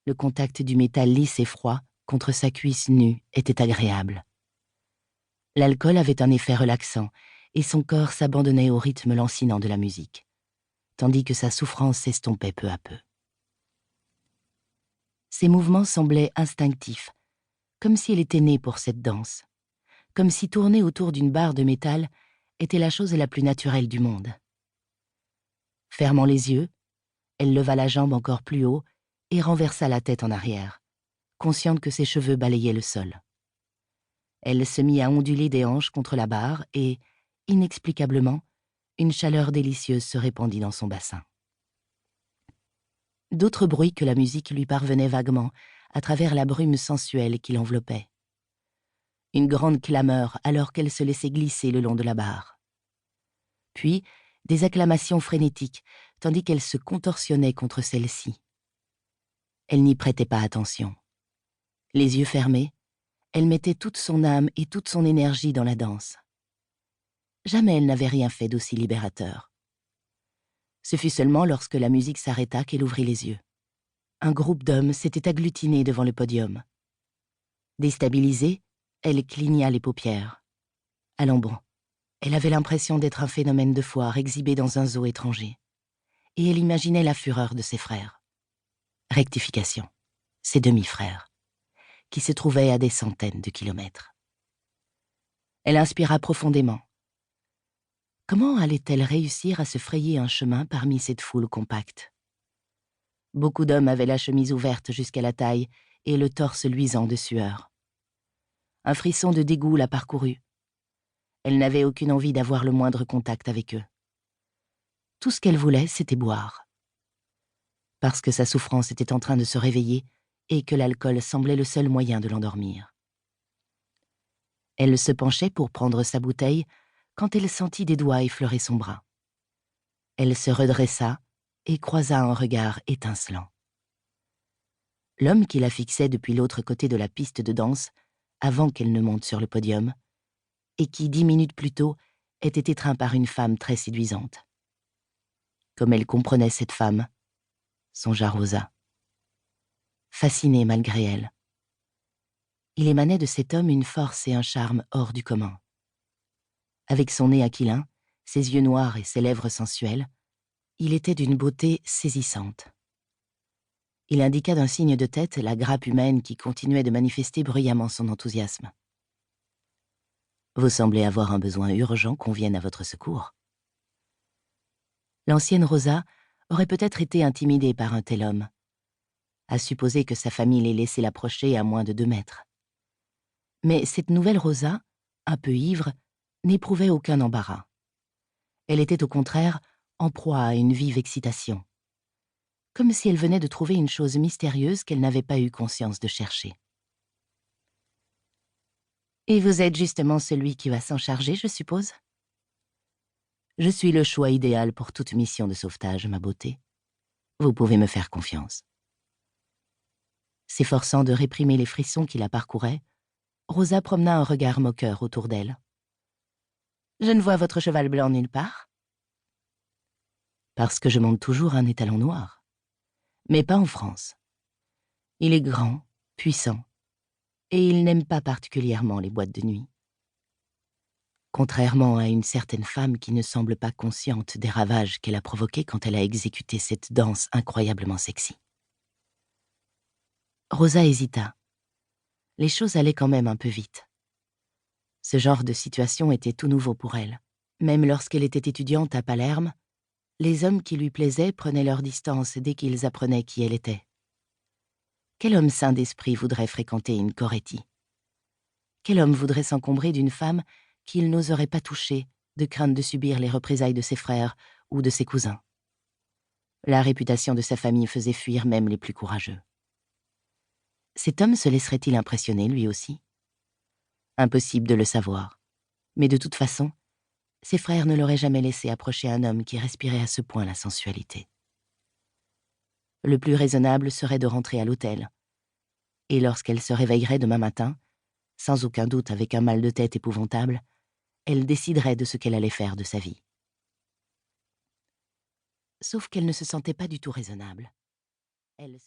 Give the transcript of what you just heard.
Le contact du métal lisse et froid contre sa cuisse nue était agréable. L'alcool avait un effet relaxant et son corps s'abandonnait au rythme lancinant de la musique, tandis que sa souffrance s'estompait peu à peu. Ses mouvements semblaient instinctifs, comme si elle était née pour cette danse, comme si tourner autour d'une barre de métal était la chose la plus naturelle du monde. Fermant les yeux, elle leva la jambe encore plus haut et renversa la tête en arrière, consciente que ses cheveux balayaient le sol. Elle se mit à onduler des hanches contre la barre et, inexplicablement, une chaleur délicieuse se répandit dans son bassin. D'autres bruits que la musique lui parvenaient vaguement à travers la brume sensuelle qui l'enveloppait. Une grande clameur alors qu'elle se laissait glisser le long de la barre. Puis, des acclamations frénétiques, tandis qu'elle se contorsionnait contre celle-ci. Elle n'y prêtait pas attention. Les yeux fermés, elle mettait toute son âme et toute son énergie dans la danse. Jamais elle n'avait rien fait d'aussi libérateur. Ce fut seulement lorsque la musique s'arrêta qu'elle ouvrit les yeux. Un groupe d'hommes s'était agglutiné devant le podium. Déstabilisée, elle cligna les paupières. À l'embrun, elle avait l'impression d'être un phénomène de foire exhibé dans un zoo étranger. Et elle imaginait la fureur de ses frères. Rectification, ses demi-frères, qui se trouvaient à des centaines de kilomètres. Elle inspira profondément. Comment allait-elle réussir à se frayer un chemin parmi cette foule compacte? Beaucoup d'hommes avaient la chemise ouverte jusqu'à la taille et le torse luisant de sueur. Un frisson de dégoût la parcourut. Elle n'avait aucune envie d'avoir le moindre contact avec eux. Tout ce qu'elle voulait, c'était boire. Parce que sa souffrance était en train de se réveiller et que l'alcool semblait le seul moyen de l'endormir. Elle se penchait pour prendre sa bouteille quand elle sentit des doigts effleurer son bras. Elle se redressa et croisa un regard étincelant. L'homme qui la fixait depuis l'autre côté de la piste de danse, avant qu'elle ne monte sur le podium, et qui, 10 minutes plus tôt, était étreint par une femme très séduisante. Comme elle comprenait cette femme, songea Rosa. Fascinée malgré elle. Il émanait de cet homme une force et un charme hors du commun. Avec son nez aquilin, ses yeux noirs et ses lèvres sensuelles, il était d'une beauté saisissante. Il indiqua d'un signe de tête la grappe humaine qui continuait de manifester bruyamment son enthousiasme. « Vous semblez avoir un besoin urgent qu'on vienne à votre secours. » L'ancienne Rosa aurait peut-être été intimidée par un tel homme, à supposer que sa famille l'ait laissé l'approcher à moins de 2 mètres. Mais cette nouvelle Rosa, un peu ivre, n'éprouvait aucun embarras. Elle était au contraire en proie à une vive excitation, comme si elle venait de trouver une chose mystérieuse qu'elle n'avait pas eu conscience de chercher. « Et vous êtes justement celui qui va s'en charger, je suppose ? » « Je suis le choix idéal pour toute mission de sauvetage, ma beauté. Vous pouvez me faire confiance. » S'efforçant de réprimer les frissons qui la parcouraient, Rosa promena un regard moqueur autour d'elle. « Je ne vois votre cheval blanc nulle part. » « Parce que je monte toujours un étalon noir. Mais pas en France. Il est grand, puissant, et il n'aime pas particulièrement les boîtes de nuit. Contrairement à une certaine femme qui ne semble pas consciente des ravages qu'elle a provoqués quand elle a exécuté cette danse incroyablement sexy. » Rosa hésita. Les choses allaient quand même un peu vite. Ce genre de situation était tout nouveau pour elle. Même lorsqu'elle était étudiante à Palerme, les hommes qui lui plaisaient prenaient leur distance dès qu'ils apprenaient qui elle était. Quel homme sain d'esprit voudrait fréquenter une Coretti? Quel homme voudrait s'encombrer d'une femme qu'il n'oserait pas toucher, de crainte de subir les représailles de ses frères ou de ses cousins? La réputation de sa famille faisait fuir même les plus courageux. Cet homme se laisserait-il impressionner lui aussi? Impossible de le savoir. Mais de toute façon, ses frères ne l'auraient jamais laissé approcher un homme qui respirait à ce point la sensualité. Le plus raisonnable serait de rentrer à l'hôtel. Et lorsqu'elle se réveillerait demain matin, sans aucun doute avec un mal de tête épouvantable, elle déciderait de ce qu'elle allait faire de sa vie. Sauf qu'elle ne se sentait pas du tout raisonnable. Elle se